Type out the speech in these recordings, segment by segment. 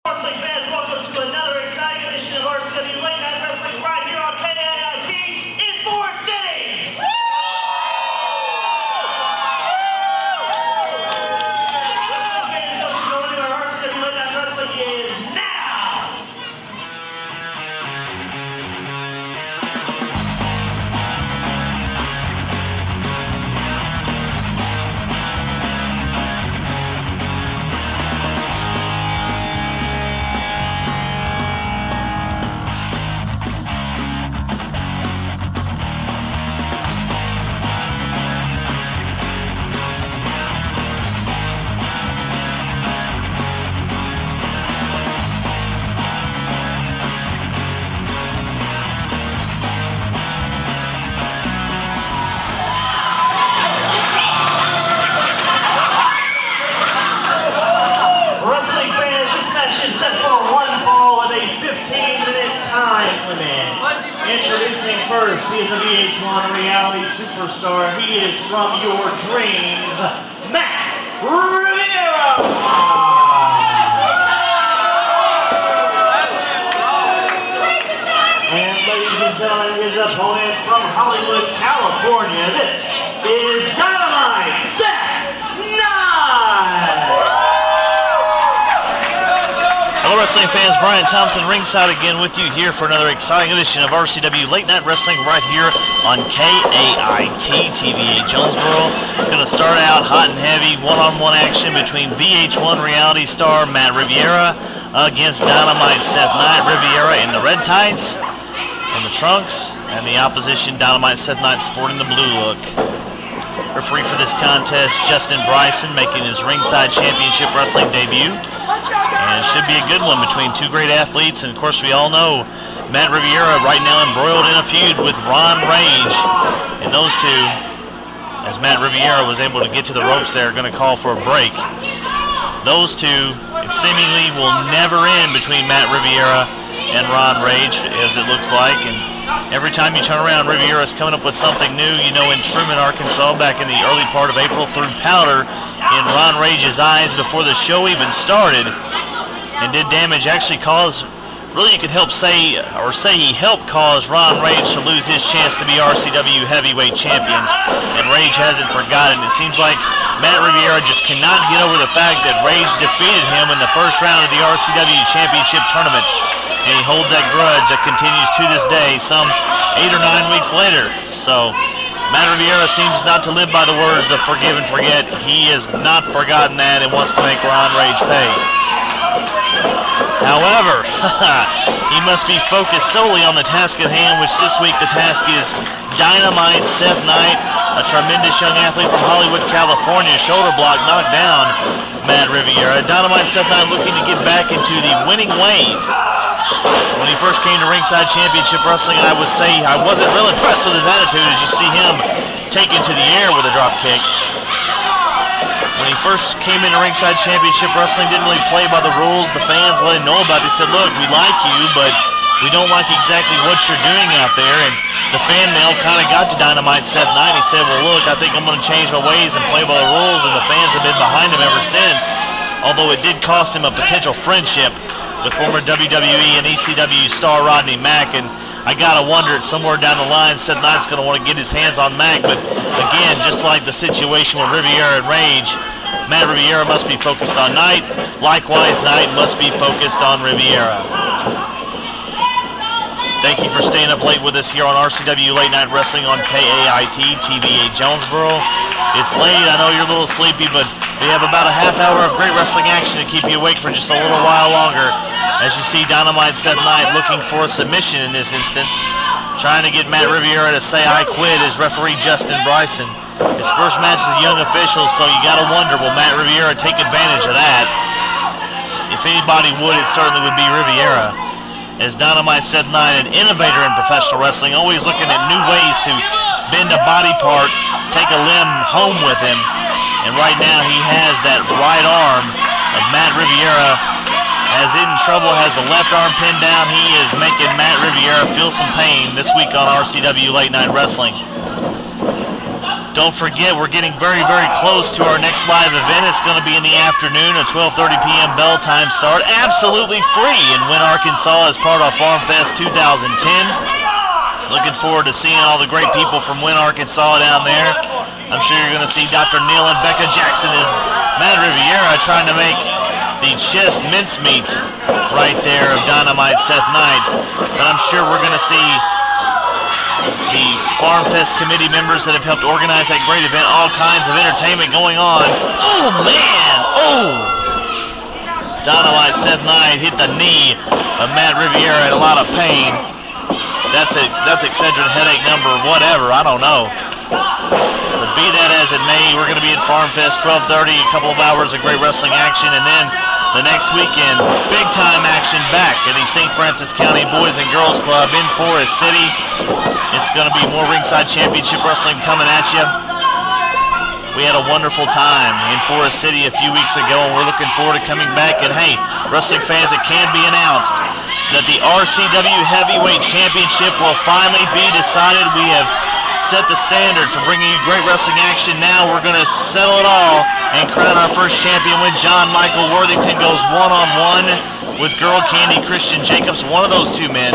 Wrestling fans, welcome to another exciting edition of RCW Late Night Wrestling right here on KAIT in Forest City. Wrestling fans, don't you go anywhere. RCW Late Night Wrestling is now. Introducing first, he is a VH1 reality superstar. He is from your dreams, Matt Riviera. And ladies and gentlemen, his opponent from Hollywood, California, this is Dynamite, Seth, Nite. Hello wrestling fans, Brian Thompson ringside again with you here for another exciting edition of RCW Late Night Wrestling right here on KAIT TVA Jonesboro. Going to start out hot and heavy one-on-one action between VH1 reality star Matt Riviera against Dynamite Seth Nite. Riviera in the red tights and the trunks, and the opposition Dynamite Seth Nite sporting the blue look. Referee for this contest, Justin Bryson, making his ringside championship wrestling debut. And it should be a good one between two great athletes. And of course, we all know Matt Riviera right now embroiled in a feud with Ron Rage. And those two, as Matt Riviera was able to get to the ropes there, are going to call for a break. Those two seemingly will never end between Matt Riviera and Ron Rage, as it looks like. And every time you turn around, Riviera's coming up with something new. You know, in Truman, Arkansas, back in the early part of April, threw powder in Ron Rage's eyes before the show even started, and did damage. Actually caused, really you could say he helped cause Ron Rage to lose his chance to be RCW heavyweight champion, and Rage hasn't forgotten. It seems like Matt Riviera just cannot get over the fact that Rage defeated him in the first round of the RCW championship tournament, and he holds that grudge that continues to this day, some 8 or 9 weeks later. So Matt Riviera seems not to live by the words of forgive and forget. He has not forgotten that and wants to make Ron Rage pay. However, he must be focused solely on the task at hand, which this week the task is Dynamite Seth Nite, a tremendous young athlete from Hollywood, California. Shoulder block knocked down Matt Riviera. Dynamite Seth Nite looking to get back into the winning ways. When he first came to Ringside Championship Wrestling, I would say I wasn't real impressed with his attitude, as you see him taken to the air with a drop kick. When he first came into Ringside Championship Wrestling, didn't really play by the rules. The fans let him know about it. They said, look, we like you, but we don't like exactly what you're doing out there. And the fan mail kind of got to Dynamite Seth Nite. He said, well, look, I think I'm going to change my ways and play by the rules. And the fans have been behind him ever since, although it did cost him a potential friendship with former WWE and ECW star Rodney Mack. And I gotta wonder, somewhere down the line, Seth Nite's gonna want to get his hands on Mack. But again, just like the situation with Riviera and Rage, Matt Riviera must be focused on Nite. Likewise, Nite must be focused on Riviera. Thank you for staying up late with us here on RCW Late Night Wrestling on KAIT TVA Jonesboro. It's late, I know you're a little sleepy, but we have about a half hour of great wrestling action to keep you awake for just a little while longer. As you see, Dynamite Seth Nite looking for a submission in this instance, trying to get Matt Riviera to say I quit is referee Justin Bryson. His first match as a young official, so you gotta wonder, will Matt Riviera take advantage of that? If anybody would, it certainly would be Riviera. As Dynamite Seth Nite, an innovator in professional wrestling, always looking at new ways to bend a body part, take a limb home with him. And right now he has that right arm of Matt Riviera as in trouble, has the left arm pinned down. He is making Matt Riviera feel some pain this week on RCW Late Night Wrestling. Don't forget, we're getting very, very close to our next live event. It's going to be in the afternoon, a 12:30 p.m. bell time start. Absolutely free in Wynne, Arkansas as part of Farm Fest 2010. Looking forward to seeing all the great people from Wynne, Arkansas down there. I'm sure you're going to see Dr. Neil and Becca Jackson as Matt Riviera trying to make the chest mincemeat right there of Dynamite Seth Nite. But I'm sure we're going to see the Farm Fest committee members that have helped organize that great event, all kinds of entertainment going on. Oh, man! Oh! Dynamite Seth Nite hit the knee of Matt Riviera in a lot of pain. That's Excedrin headache number whatever, I don't know. But be that as it may, we're going to be at Farm Fest 12:30, a couple of hours of great wrestling action, and then the next weekend, big-time action back at the St. Francis County Boys and Girls Club in Forest City. It's going to be more ringside championship wrestling coming at you. We had a wonderful time in Forest City a few weeks ago, and we're looking forward to coming back. And hey, wrestling fans, it can be announced that the RCW Heavyweight Championship will finally be decided. We have set the standard for bringing you great wrestling action. Now we're going to settle it all and crown our first champion when John Michael Worthington goes one-on-one with Girl Candy Christian Jacobs. One of those two men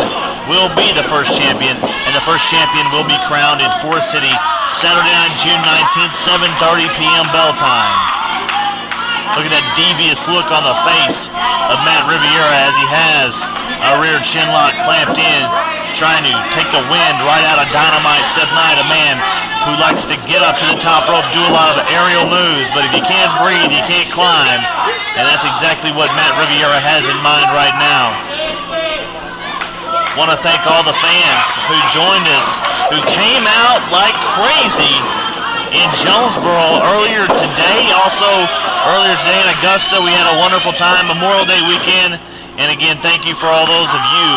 will be the first champion, and the first champion will be crowned in Forest City Saturday night, June 19th, 7:30 p.m. bell time. Look at that devious look on the face of Matt Riviera as he has a rear chin lock clamped in, trying to take the wind right out of Dynamite Seth Nite, a man who likes to get up to the top rope, do a lot of aerial moves, but if you can't breathe, you can't climb, and that's exactly what Matt Riviera has in mind right now. Want to thank all the fans who joined us, who came out like crazy in Jonesboro earlier today. Also, earlier today in Augusta, we had a wonderful time, Memorial Day weekend. And again, thank you for all those of you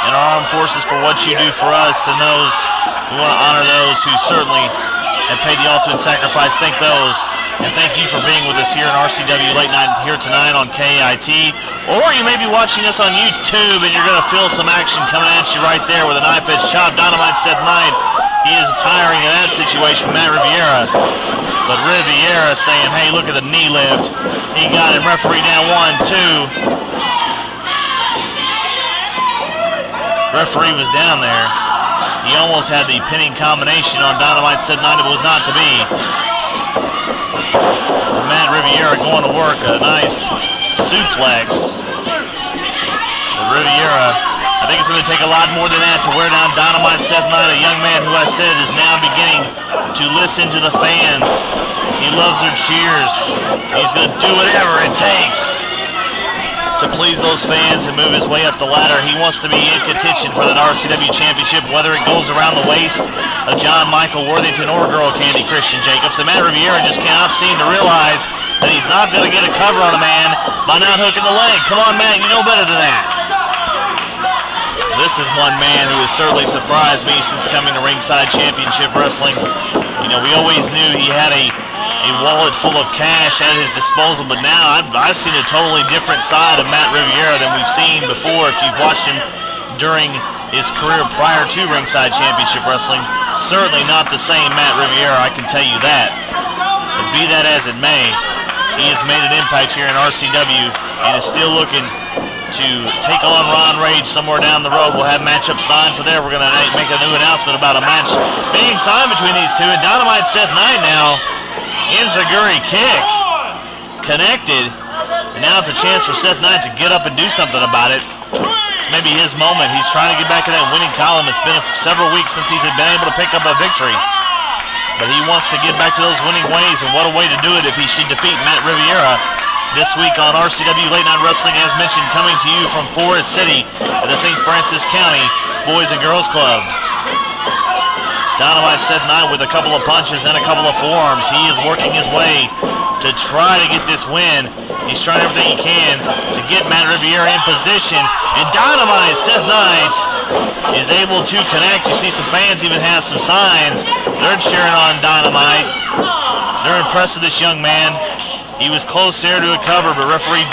in our armed forces for what you do for us, and those, we want to honor those who certainly have paid the ultimate sacrifice. Thank those, and thank you for being with us here in RCW Late Night here tonight on KIT. Or you may be watching us on YouTube, and you're going to feel some action coming at you right there with a knife-edge chop. Dynamite Seth Nite, he is tiring of that situation from Matt Riviera. But Riviera saying, hey, look at the knee lift. He got him. Referee down 1, 2. Referee was down there. He almost had the pinning combination on Dynamite Seth Nite, but was not to be. Matt Riviera going to work a nice suplex. But Riviera, I think it's going to take a lot more than that to wear down Dynamite Seth Nite, a young man who I said is now beginning to listen to the fans. He loves their cheers. He's going to do whatever it takes to please those fans and move his way up the ladder. He wants to be in contention for that RCW Championship, whether it goes around the waist of John Michael Worthington or Girl Candy Christian Jacobs. And Matt Riviera just cannot seem to realize that he's not going to get a cover on a man by not hooking the leg. Come on, Matt, you know better than that. This is one man who has certainly surprised me since coming to Ringside Championship Wrestling. You know, we always knew he had a wallet full of cash at his disposal, but now I've seen a totally different side of Matt Riviera than we've seen before. If you've watched him during his career prior to Ringside Championship Wrestling, certainly not the same Matt Riviera, I can tell you that. But be that as it may, he has made an impact here in RCW and is still looking to take on Ron Rage somewhere down the road. We'll have matchups signed for there. We're going to make a new announcement about a match being signed between these two. And Dynamite Seth Nite now, Enziguri kick connected, and now it's a chance for Seth Nite to get up and do something about it. It's maybe his moment. He's trying to get back in that winning column. It's been several weeks since he's been able to pick up a victory, but he wants to get back to those winning ways, and what a way to do it if he should defeat Matt Riviera this week on RCW Late Night Wrestling, as mentioned, coming to you from Forest City at the St. Francis County Boys and Girls Club. Dynamite Seth Nite with a couple of punches and a couple of forearms. He is working his way to try to get this win. He's trying everything he can to get Matt Riviera in position. And Dynamite Seth Nite is able to connect. You see some fans even have some signs. They're cheering on Dynamite. They're impressed with this young man. He was close there to a cover, but referee